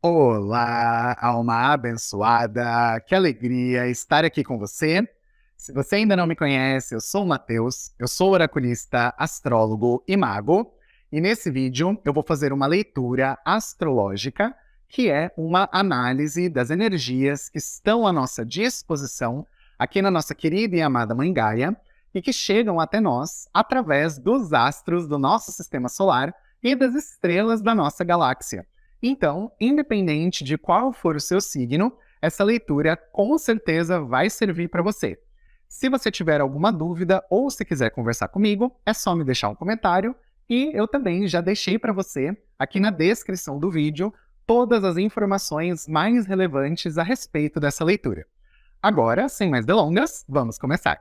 Olá, alma abençoada, que alegria estar aqui com você. Se você ainda não me conhece, eu sou o Matheus, eu sou oraculista, astrólogo e mago, e nesse vídeo eu vou fazer uma leitura astrológica, que é uma análise das energias que estão à nossa disposição aqui na nossa querida e amada Mãe Gaia, e que chegam até nós através dos astros do nosso sistema solar e das estrelas da nossa galáxia. Então, independente de qual for o seu signo, essa leitura com certeza vai servir para você. Se você tiver alguma dúvida ou se quiser conversar comigo, é só me deixar um comentário e eu também já deixei para você, aqui na descrição do vídeo, todas as informações mais relevantes a respeito dessa leitura. Agora, sem mais delongas, vamos começar!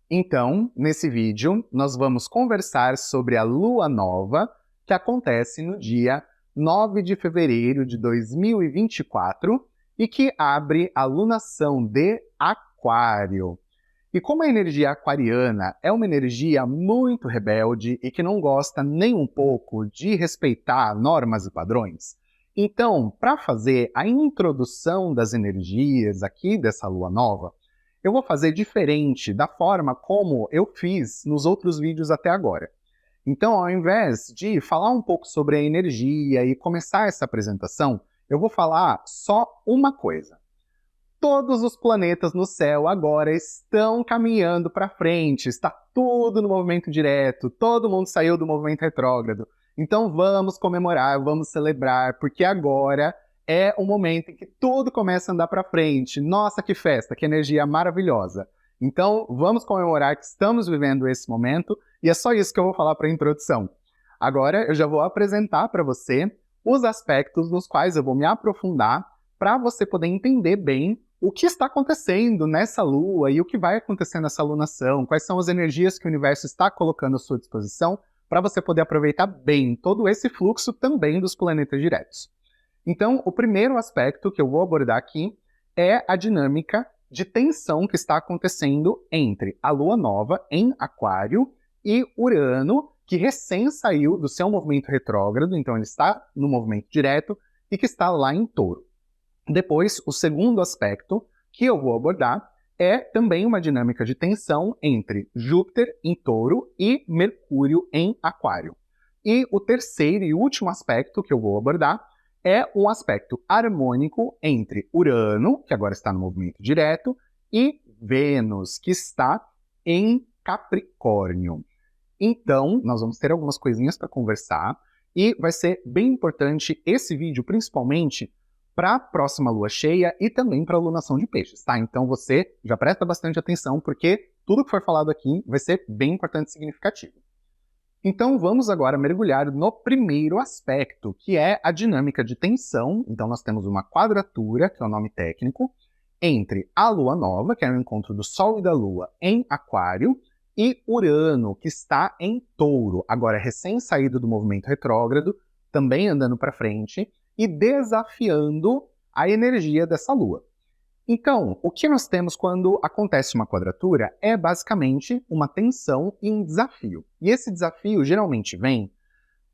Então, nesse vídeo, nós vamos conversar sobre a Lua Nova, que acontece no dia 9 de fevereiro de 2024 e que abre a lunação de Aquário. E como a energia aquariana é uma energia muito rebelde e que não gosta nem um pouco de respeitar normas e padrões, então, para fazer a introdução das energias aqui dessa Lua Nova, eu vou fazer diferente da forma como eu fiz nos outros vídeos até agora. Então, ao invés de falar um pouco sobre a energia e começar essa apresentação, eu vou falar só uma coisa. Todos os planetas no céu agora estão caminhando para frente, está tudo no movimento direto, todo mundo saiu do movimento retrógrado. Então vamos comemorar, vamos celebrar, porque agora é o momento em que tudo começa a andar para frente. Nossa, que festa, que energia maravilhosa! Então, vamos comemorar que estamos vivendo esse momento, e é só isso que eu vou falar para a introdução. Agora, eu já vou apresentar para você os aspectos nos quais eu vou me aprofundar para você poder entender bem o que está acontecendo nessa Lua e o que vai acontecer nessa lunação, quais são as energias que o universo está colocando à sua disposição para você poder aproveitar bem todo esse fluxo também dos planetas diretos. Então, o primeiro aspecto que eu vou abordar aqui é a dinâmica de tensão que está acontecendo entre a Lua Nova em Aquário e Urano, que recém saiu do seu movimento retrógrado, então ele está no movimento direto e que está lá em Touro. Depois, o segundo aspecto que eu vou abordar é também uma dinâmica de tensão entre Júpiter em Touro e Mercúrio em Aquário. E o terceiro e último aspecto que eu vou abordar é um aspecto harmônico entre Urano, que agora está no movimento direto, e Vênus, que está em Capricórnio. Então, nós vamos ter algumas coisinhas para conversar, e vai ser bem importante esse vídeo, principalmente, para a próxima lua cheia e também para a lunação de peixes, tá? Então você já presta bastante atenção, porque tudo que for falado aqui vai ser bem importante e significativo. Então vamos agora mergulhar no primeiro aspecto, que é a dinâmica de tensão. Então nós temos uma quadratura, que é o nome técnico, entre a Lua Nova, que é o encontro do Sol e da Lua em Aquário, e Urano, que está em Touro, agora recém-saído do movimento retrógrado, também andando para frente, e desafiando a energia dessa Lua. Então, o que nós temos quando acontece uma quadratura é basicamente uma tensão e um desafio. E esse desafio geralmente vem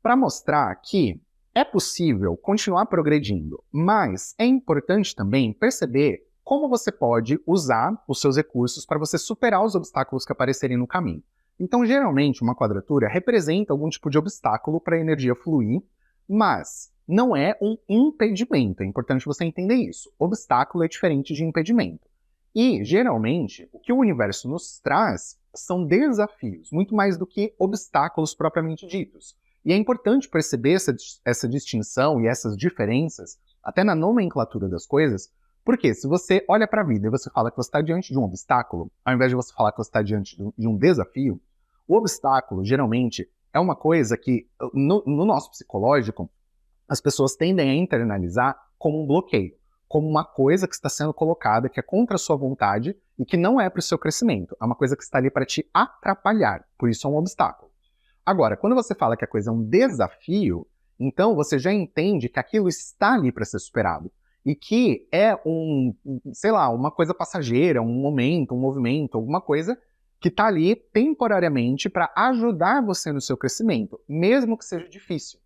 para mostrar que é possível continuar progredindo, mas é importante também perceber como você pode usar os seus recursos para você superar os obstáculos que aparecerem no caminho. Então, geralmente, uma quadratura representa algum tipo de obstáculo para a energia fluir, mas não é um impedimento, é importante você entender isso. Obstáculo é diferente de impedimento. E, geralmente, o que o universo nos traz são desafios, muito mais do que obstáculos propriamente ditos. E é importante perceber essa distinção e essas diferenças, até na nomenclatura das coisas, porque se você olha para a vida e você fala que você está diante de um obstáculo, ao invés de você falar que você está diante de um desafio, o obstáculo, geralmente, é uma coisa que, no nosso psicológico, as pessoas tendem a internalizar como um bloqueio, como uma coisa que está sendo colocada, que é contra a sua vontade e que não é para o seu crescimento. É uma coisa que está ali para te atrapalhar, por isso é um obstáculo. Agora, quando você fala que a coisa é um desafio, então você já entende que aquilo está ali para ser superado. E que é sei lá, uma coisa passageira, um momento, um movimento, alguma coisa que está ali temporariamente para ajudar você no seu crescimento, mesmo que seja difícil.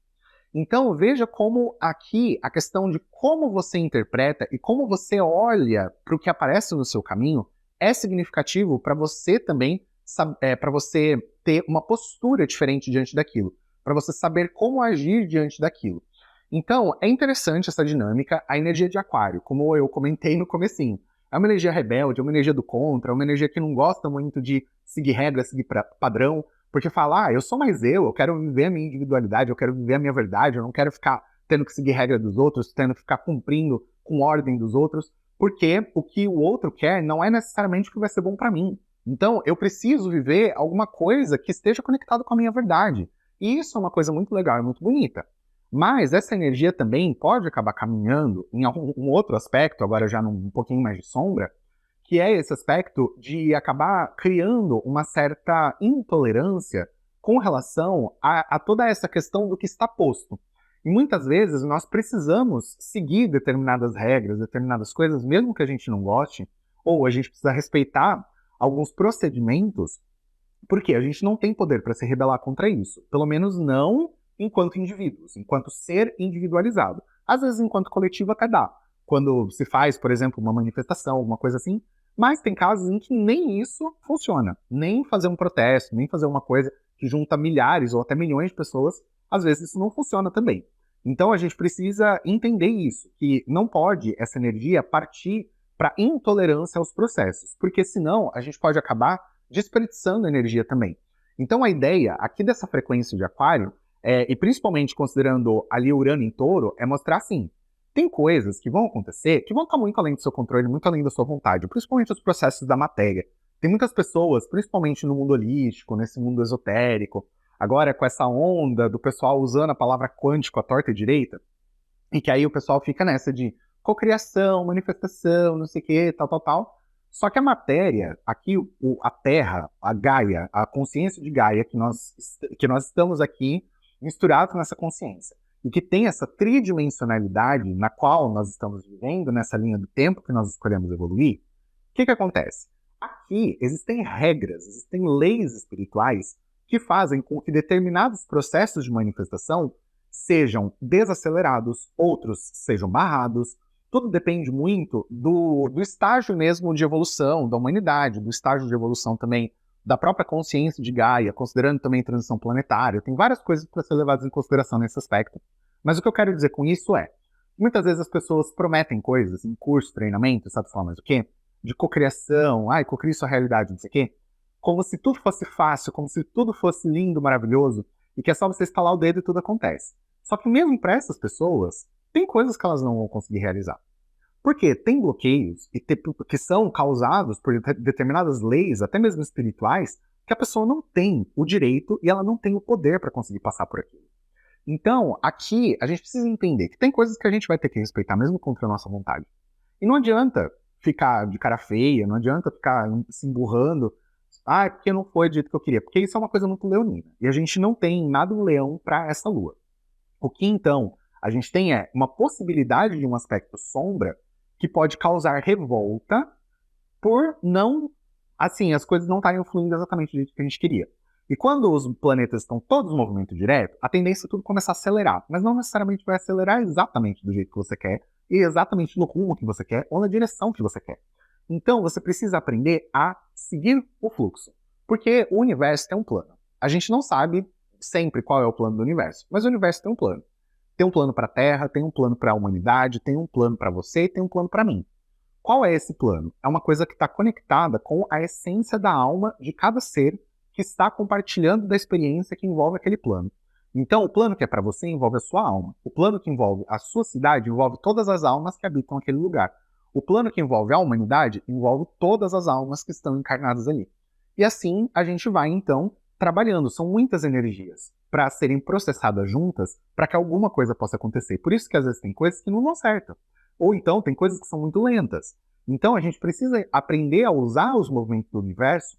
Então, veja como aqui a questão de como você interpreta e como você olha para o que aparece no seu caminho é significativo para você também, para você ter uma postura diferente diante daquilo, para você saber como agir diante daquilo. Então, é interessante essa dinâmica, a energia de Aquário, como eu comentei no comecinho. É uma energia rebelde, é uma energia do contra, é uma energia que não gosta muito de seguir regras, seguir padrão, porque fala, eu sou mais eu quero viver a minha individualidade, eu quero viver a minha verdade, eu não quero ficar tendo que seguir regra dos outros, tendo que ficar cumprindo com ordem dos outros, porque o que o outro quer não é necessariamente o que vai ser bom para mim. Então, eu preciso viver alguma coisa que esteja conectada com a minha verdade. E isso é uma coisa muito legal e muito bonita. Mas essa energia também pode acabar caminhando em um outro aspecto, agora já num pouquinho mais de sombra, que é esse aspecto de acabar criando uma certa intolerância com relação a toda essa questão do que está posto. E muitas vezes nós precisamos seguir determinadas regras, determinadas coisas, mesmo que a gente não goste, ou a gente precisa respeitar alguns procedimentos, porque a gente não tem poder para se rebelar contra isso. Pelo menos não enquanto indivíduos, enquanto ser individualizado. Às vezes, enquanto coletivo, até dá. Quando se faz, por exemplo, uma manifestação, alguma coisa assim, mas tem casos em que nem isso funciona. Nem fazer um protesto, nem fazer uma coisa que junta milhares ou até milhões de pessoas, às vezes isso não funciona também. Então a gente precisa entender isso, que não pode essa energia partir para intolerância aos processos, porque senão a gente pode acabar desperdiçando energia também. Então a ideia aqui dessa frequência de Aquário, e principalmente considerando ali Urano em Touro, é mostrar assim, tem coisas que vão acontecer que vão estar muito além do seu controle, muito além da sua vontade, principalmente os processos da matéria. Tem muitas pessoas, principalmente no mundo holístico, nesse mundo esotérico, agora com essa onda do pessoal usando a palavra quântico à torta e direita, e que aí o pessoal fica nessa de cocriação, manifestação, não sei o que, tal, tal, tal. Só que a matéria, aqui a Terra, a Gaia, a consciência de Gaia que nós estamos aqui misturados nessa consciência, e que tem essa tridimensionalidade na qual nós estamos vivendo, nessa linha do tempo que nós escolhemos evoluir, o que acontece? Aqui existem regras, existem leis espirituais que fazem com que determinados processos de manifestação sejam desacelerados, outros sejam barrados. Tudo depende muito do estágio mesmo de evolução da humanidade, do estágio de evolução também da própria consciência de Gaia, considerando também transição planetária. Tem várias coisas para ser levadas em consideração nesse aspecto. Mas o que eu quero dizer com isso é, muitas vezes as pessoas prometem coisas em curso, treinamento, sabe falar mais o quê? De cocriação, cocrie sua realidade, não sei o quê. Como se tudo fosse fácil, como se tudo fosse lindo, maravilhoso, e que é só você estalar o dedo e tudo acontece. Só que mesmo para essas pessoas, tem coisas que elas não vão conseguir realizar. Porque tem bloqueios que são causados por determinadas leis, até mesmo espirituais, que a pessoa não tem o direito e ela não tem o poder para conseguir passar por aquilo. Então, aqui, a gente precisa entender que tem coisas que a gente vai ter que respeitar, mesmo contra a nossa vontade. E não adianta ficar de cara feia, não adianta ficar se emburrando, porque não foi do jeito que eu queria, porque isso é uma coisa muito leonina. E a gente não tem nada no leão para essa lua. O que, então, a gente tem é uma possibilidade de um aspecto sombra que pode causar revolta por não, assim, as coisas não estarem fluindo exatamente do jeito que a gente queria. E quando os planetas estão todos em movimento direto, a tendência é tudo começar a acelerar, mas não necessariamente vai acelerar exatamente do jeito que você quer, e exatamente no rumo que você quer, ou na direção que você quer. Então, você precisa aprender a seguir o fluxo, porque o universo tem um plano. A gente não sabe sempre qual é o plano do universo, mas o universo tem um plano. Tem um plano para a Terra, tem um plano para a humanidade, tem um plano para você e tem um plano para mim. Qual é esse plano? É uma coisa que está conectada com a essência da alma de cada ser que está compartilhando da experiência que envolve aquele plano. Então, o plano que é para você envolve a sua alma. O plano que envolve a sua cidade envolve todas as almas que habitam aquele lugar. O plano que envolve a humanidade envolve todas as almas que estão encarnadas ali. E assim a gente vai, então, trabalhando. São muitas energias para serem processadas juntas para que alguma coisa possa acontecer. Por isso que às vezes tem coisas que não dão certo. Ou então tem coisas que são muito lentas. Então a gente precisa aprender a usar os movimentos do universo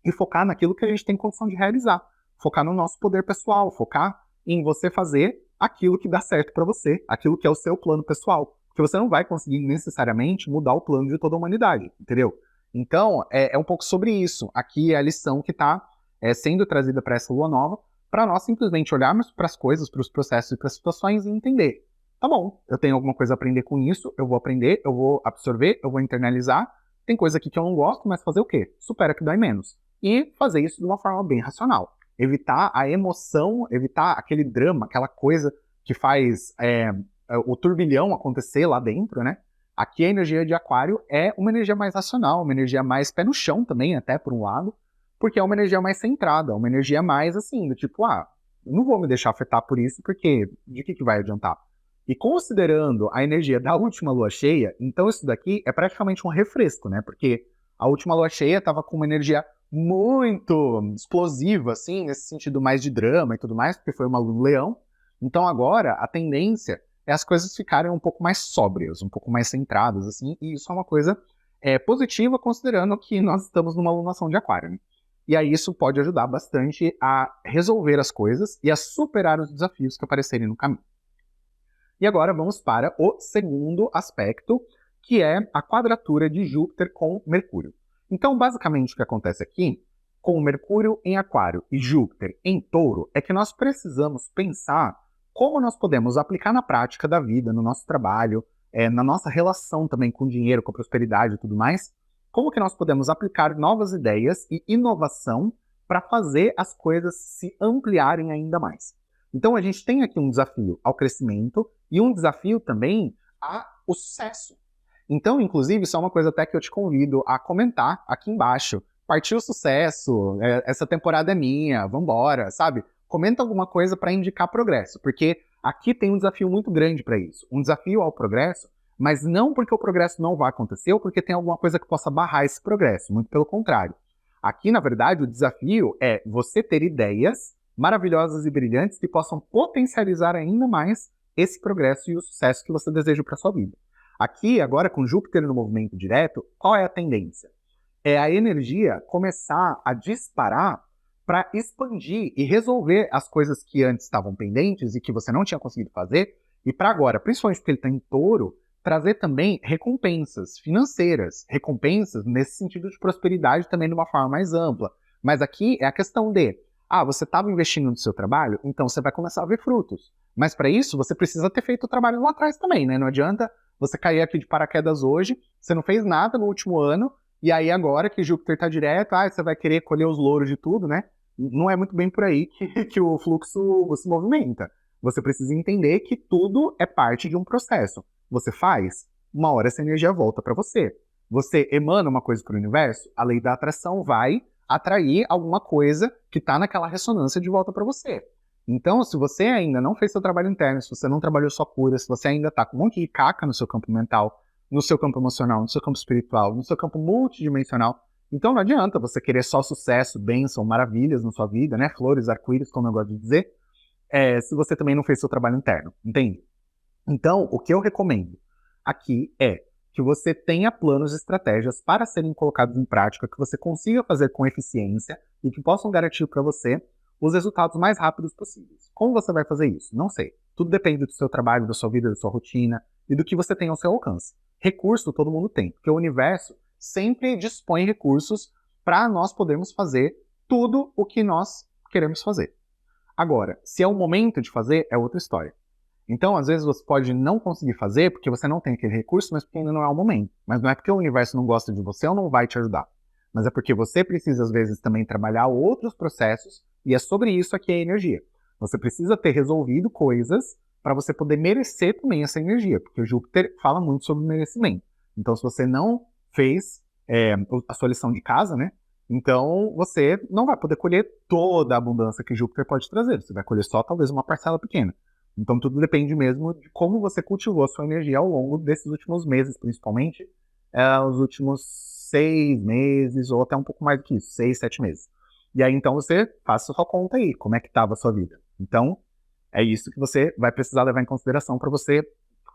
e focar naquilo que a gente tem condição de realizar. Focar no nosso poder pessoal, focar em você fazer aquilo que dá certo para você, aquilo que é o seu plano pessoal. Porque você não vai conseguir necessariamente mudar o plano de toda a humanidade, entendeu? Então, é um pouco sobre isso. Aqui é a lição que está sendo trazida para essa lua nova, para nós simplesmente olharmos para as coisas, para os processos e para as situações e entender. Tá bom, eu tenho alguma coisa a aprender com isso, eu vou aprender, eu vou absorver, eu vou internalizar. Tem coisa aqui que eu não gosto, mas fazer o quê? Supera que dói menos. E fazer isso de uma forma bem racional. Evitar a emoção, evitar aquele drama, aquela coisa que faz o turbilhão acontecer lá dentro, né? Aqui a energia de aquário é uma energia mais racional, uma energia mais pé no chão também, até por um lado, porque é uma energia mais centrada, uma energia mais assim, do tipo, não vou me deixar afetar por isso, porque de que vai adiantar? E considerando a energia da última lua cheia, então isso daqui é praticamente um refresco, né? Porque a última lua cheia estava com uma energia muito explosiva, assim, nesse sentido mais de drama e tudo mais, porque foi uma lua no leão. Então agora a tendência é as coisas ficarem um pouco mais sóbrias, um pouco mais centradas, assim, e isso é uma coisa positiva, considerando que nós estamos numa alunação de aquário, né? E aí isso pode ajudar bastante a resolver as coisas e a superar os desafios que aparecerem no caminho. E agora vamos para o segundo aspecto, que é a quadratura de Júpiter com Mercúrio. Então, basicamente, o que acontece aqui, com Mercúrio em Aquário e Júpiter em Touro, é que nós precisamos pensar como nós podemos aplicar na prática da vida, no nosso trabalho, na nossa relação também com o dinheiro, com a prosperidade e tudo mais, como que nós podemos aplicar novas ideias e inovação para fazer as coisas se ampliarem ainda mais. Então a gente tem aqui um desafio ao crescimento e um desafio também ao sucesso. Então, inclusive, isso é uma coisa até que eu te convido a comentar aqui embaixo. Partiu sucesso, essa temporada é minha, vambora, sabe? Comenta alguma coisa para indicar progresso, porque aqui tem um desafio muito grande para isso. Um desafio ao progresso, mas não porque o progresso não vai acontecer ou porque tem alguma coisa que possa barrar esse progresso, muito pelo contrário. Aqui, na verdade, o desafio é você ter ideias maravilhosas e brilhantes que possam potencializar ainda mais esse progresso e o sucesso que você deseja para sua vida. Aqui, agora, com Júpiter no movimento direto, qual é a tendência? É a energia começar a disparar para expandir e resolver as coisas que antes estavam pendentes e que você não tinha conseguido fazer, e para agora, principalmente porque ele está em Touro, trazer também recompensas financeiras, recompensas nesse sentido de prosperidade também de uma forma mais ampla. Mas aqui é a questão de, você estava investindo no seu trabalho, então você vai começar a ver frutos. Mas para isso, você precisa ter feito o trabalho lá atrás também, né? Não adianta você cair aqui de paraquedas hoje, você não fez nada no último ano, e aí agora que Júpiter está direto, você vai querer colher os louros de tudo, né? Não é muito bem por aí que o fluxo se movimenta. Você precisa entender que tudo é parte de um processo. Você faz, uma hora essa energia volta para você. Você emana uma coisa para o universo, a lei da atração vai atrair alguma coisa que está naquela ressonância de volta para você. Então, se você ainda não fez seu trabalho interno, se você não trabalhou sua cura, se você ainda está com um monte de caca no seu campo mental, no seu campo emocional, no seu campo espiritual, no seu campo multidimensional, então não adianta você querer só sucesso, bênção, maravilhas na sua vida, né? Flores, arco-íris, como eu gosto de dizer, se você também não fez seu trabalho interno, entende? Então, o que eu recomendo aqui é que você tenha planos e estratégias para serem colocados em prática, que você consiga fazer com eficiência e que possam garantir para você os resultados mais rápidos possíveis. Como você vai fazer isso? Não sei. Tudo depende do seu trabalho, da sua vida, da sua rotina e do que você tem ao seu alcance. Recurso todo mundo tem, porque o universo sempre dispõe recursos para nós podermos fazer tudo o que nós queremos fazer. Agora, se é o momento de fazer, é outra história. Então, às vezes, você pode não conseguir fazer porque você não tem aquele recurso, mas porque ainda não é o momento. Mas não é porque o universo não gosta de você ou não vai te ajudar. Mas é porque você precisa, às vezes, também trabalhar outros processos, e é sobre isso aqui a energia. Você precisa ter resolvido coisas para você poder merecer também essa energia, porque o Júpiter fala muito sobre merecimento. Então, se você não fez a sua lição de casa, né? Então, você não vai poder colher toda a abundância que Júpiter pode trazer. Você vai colher só, talvez, uma parcela pequena. Então, tudo depende mesmo de como você cultivou a sua energia ao longo desses últimos meses, principalmente, os últimos 6 meses, ou até um pouco mais do que isso, 6, 7 meses. E aí, então, você faça a sua conta aí, como é que estava a sua vida. Então, é isso que você vai precisar levar em consideração para você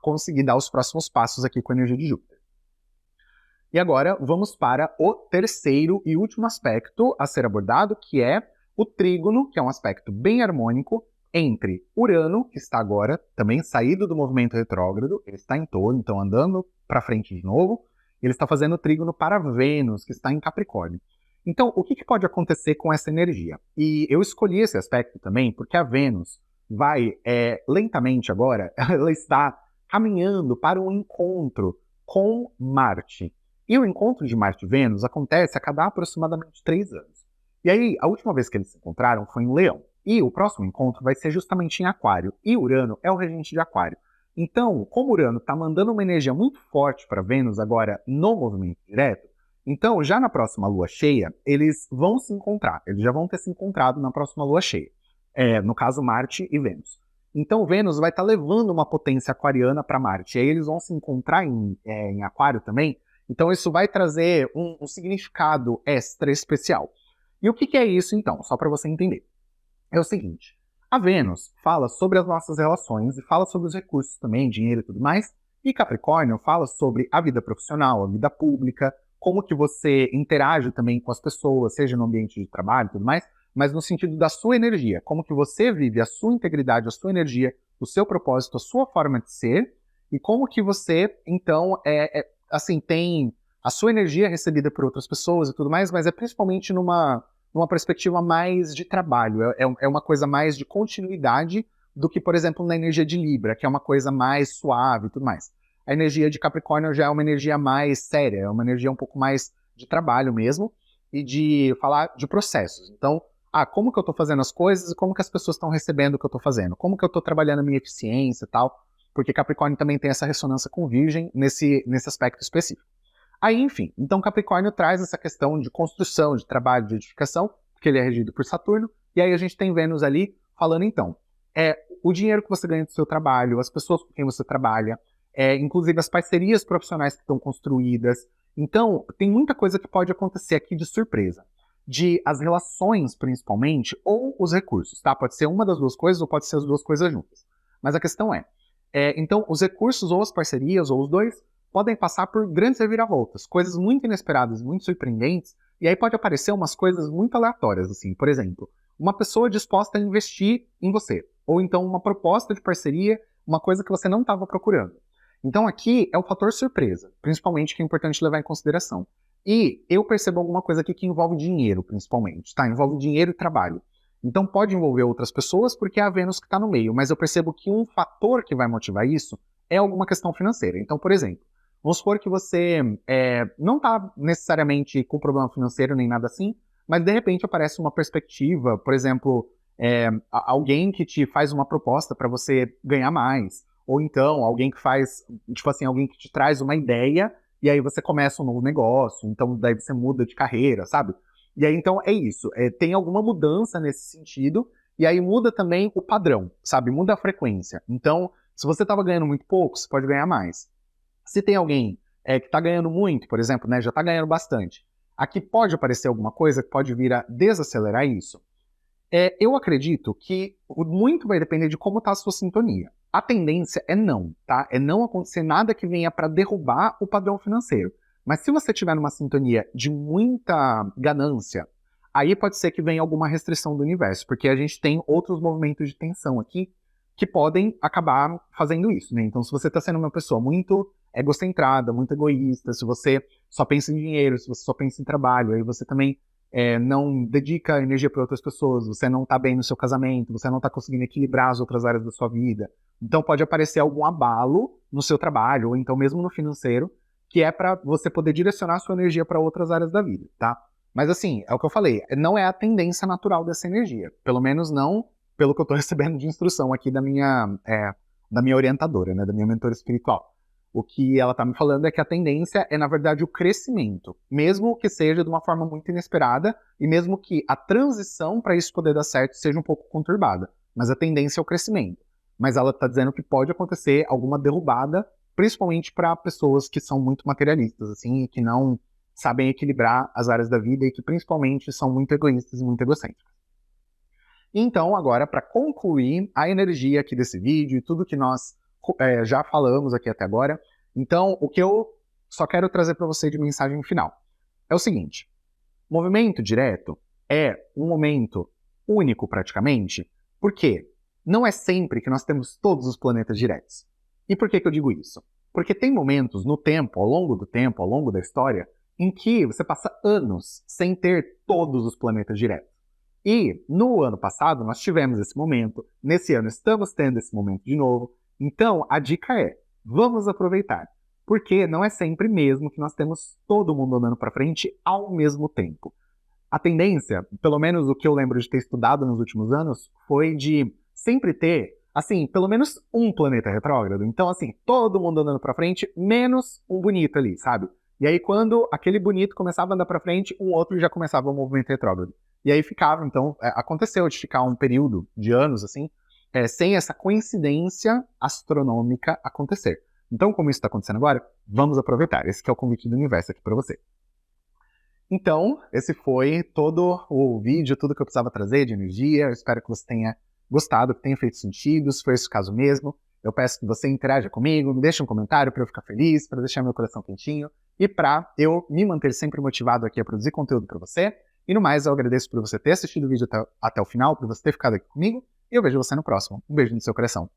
conseguir dar os próximos passos aqui com a energia de Júpiter. E agora, vamos para o terceiro e último aspecto a ser abordado, que é o trígono, que é um aspecto bem harmônico, entre Urano, que está agora também saído do movimento retrógrado, ele está em Touro, então andando para frente de novo, Ele está fazendo trígono para Vênus, que está em Capricórnio. Então, o que pode acontecer com essa energia? E eu escolhi esse aspecto também porque a Vênus vai, lentamente agora, ela está caminhando para um encontro com Marte. E o encontro de Marte e Vênus acontece a cada aproximadamente 3 anos. E aí, a última vez que eles se encontraram foi em Leão. E o próximo encontro vai ser justamente em Aquário. E Urano é o regente de Aquário. Então, como Urano está mandando uma energia muito forte para Vênus agora no movimento direto, então já na próxima lua cheia, eles vão se encontrar. Eles já vão ter se encontrado na próxima lua cheia. No caso, Marte e Vênus. Então, Vênus vai estar levando uma potência aquariana para Marte. E aí eles vão se encontrar em Aquário também. Então, isso vai trazer um significado extra especial. E o que é isso, então? Só para você entender. É o seguinte, a Vênus fala sobre as nossas relações e fala sobre os recursos também, dinheiro e tudo mais, e Capricórnio fala sobre a vida profissional, a vida pública, como que você interage também com as pessoas, seja no ambiente de trabalho e tudo mais, mas no sentido da sua energia, como que você vive a sua integridade, a sua energia, o seu propósito, a sua forma de ser, e como que você, então, assim, tem a sua energia recebida por outras pessoas e tudo mais, mas é principalmente numa perspectiva mais de trabalho, é uma coisa mais de continuidade do que, por exemplo, na energia de Libra, que é uma coisa mais suave e tudo mais. A energia de Capricórnio já é uma energia mais séria, é uma energia um pouco mais de trabalho mesmo, e de falar de processos. Então, como que eu estou fazendo as coisas e como que as pessoas estão recebendo o que eu estou fazendo, como que eu estou trabalhando a minha eficiência e tal, porque Capricórnio também tem essa ressonância com Virgem nesse aspecto específico. Aí, enfim, então Capricórnio traz essa questão de construção, de trabalho, de edificação, porque ele é regido por Saturno, e aí a gente tem Vênus ali falando, então, o dinheiro que você ganha do seu trabalho, as pessoas com quem você trabalha, inclusive as parcerias profissionais que estão construídas. Então, tem muita coisa que pode acontecer aqui de surpresa. De as relações, principalmente, ou os recursos, tá? Pode ser uma das duas coisas ou pode ser as duas coisas juntas. Mas a questão então, os recursos ou as parcerias, ou os dois, podem passar por grandes reviravoltas, coisas muito inesperadas, muito surpreendentes, e aí pode aparecer umas coisas muito aleatórias, assim, por exemplo, uma pessoa disposta a investir em você, ou então uma proposta de parceria, uma coisa que você não estava procurando. Então aqui é o fator surpresa, principalmente, que é importante levar em consideração. E eu percebo alguma coisa aqui que envolve dinheiro, principalmente, tá? Envolve dinheiro e trabalho. Então pode envolver outras pessoas, porque é a Vênus que está no meio, mas eu percebo que um fator que vai motivar isso é alguma questão financeira. Então, por exemplo, vamos supor que você não está necessariamente com problema financeiro nem nada assim, mas de repente aparece uma perspectiva, por exemplo, alguém que te faz uma proposta para você ganhar mais, ou então alguém que faz, tipo assim, alguém que te traz uma ideia e aí você começa um novo negócio, então daí você muda de carreira, sabe? E aí então é isso, tem alguma mudança nesse sentido, e aí muda também o padrão, sabe? Muda a frequência. Então, se você estava ganhando muito pouco, você pode ganhar mais. Se tem alguém que está ganhando muito, por exemplo, né, já está ganhando bastante, aqui pode aparecer alguma coisa que pode vir a desacelerar isso. Eu acredito que muito vai depender de como está a sua sintonia. A tendência é não, tá? É não acontecer nada que venha para derrubar o padrão financeiro. Mas se você tiver numa sintonia de muita ganância, aí pode ser que venha alguma restrição do universo, porque a gente tem outros movimentos de tensão aqui que podem acabar fazendo isso, né? Então, se você está sendo uma pessoa muito egocentrada, muito egoísta, se você só pensa em dinheiro, se você só pensa em trabalho, aí você também não dedica energia para outras pessoas, você não está bem no seu casamento, você não está conseguindo equilibrar as outras áreas da sua vida. Então, pode aparecer algum abalo no seu trabalho, ou então mesmo no financeiro, que é para você poder direcionar a sua energia para outras áreas da vida, tá? Mas assim, é o que eu falei, não é a tendência natural dessa energia, pelo menos não pelo que eu estou recebendo de instrução aqui da minha orientadora, né, da minha mentora espiritual. O que ela está me falando é que a tendência é, na verdade, o crescimento, mesmo que seja de uma forma muito inesperada, e mesmo que a transição para isso poder dar certo seja um pouco conturbada, mas a tendência é o crescimento. Mas ela está dizendo que pode acontecer alguma derrubada, principalmente para pessoas que são muito materialistas, assim, e que não sabem equilibrar as áreas da vida e que principalmente são muito egoístas e muito egocêntricas. Então, agora, para concluir a energia aqui desse vídeo e tudo que nós já falamos aqui até agora, então, o que eu só quero trazer para você de mensagem final é o seguinte: movimento direto é um momento único praticamente, porque não é sempre que nós temos todos os planetas diretos. E por que eu digo isso? Porque tem momentos no tempo, ao longo do tempo, ao longo da história, em que você passa anos sem ter todos os planetas direto. E no ano passado nós tivemos esse momento, nesse ano estamos tendo esse momento de novo. Então a dica é, vamos aproveitar. Porque não é sempre mesmo que nós temos todo mundo andando para frente ao mesmo tempo. A tendência, pelo menos o que eu lembro de ter estudado nos últimos anos, foi de sempre ter, assim, pelo menos um planeta retrógrado. Então, assim, todo mundo andando para frente, menos um bonito ali, sabe? E aí, quando aquele bonito começava a andar para frente, um outro já começava o movimento retrógrado. E aí ficava, então, aconteceu de ficar um período de anos, assim, sem essa coincidência astronômica acontecer. Então, como isso está acontecendo agora, vamos aproveitar. Esse que é o convite do universo aqui para você. Então, esse foi todo o vídeo, tudo que eu precisava trazer de energia. Eu espero que você tenha gostado, que tenha feito sentido. Se for esse o caso mesmo, eu peço que você interaja comigo, me deixe um comentário para eu ficar feliz, para deixar meu coração quentinho e para eu me manter sempre motivado aqui a produzir conteúdo para você. E no mais, eu agradeço por você ter assistido o vídeo até o final, por você ter ficado aqui comigo, e eu vejo você no próximo. Um beijo no seu coração.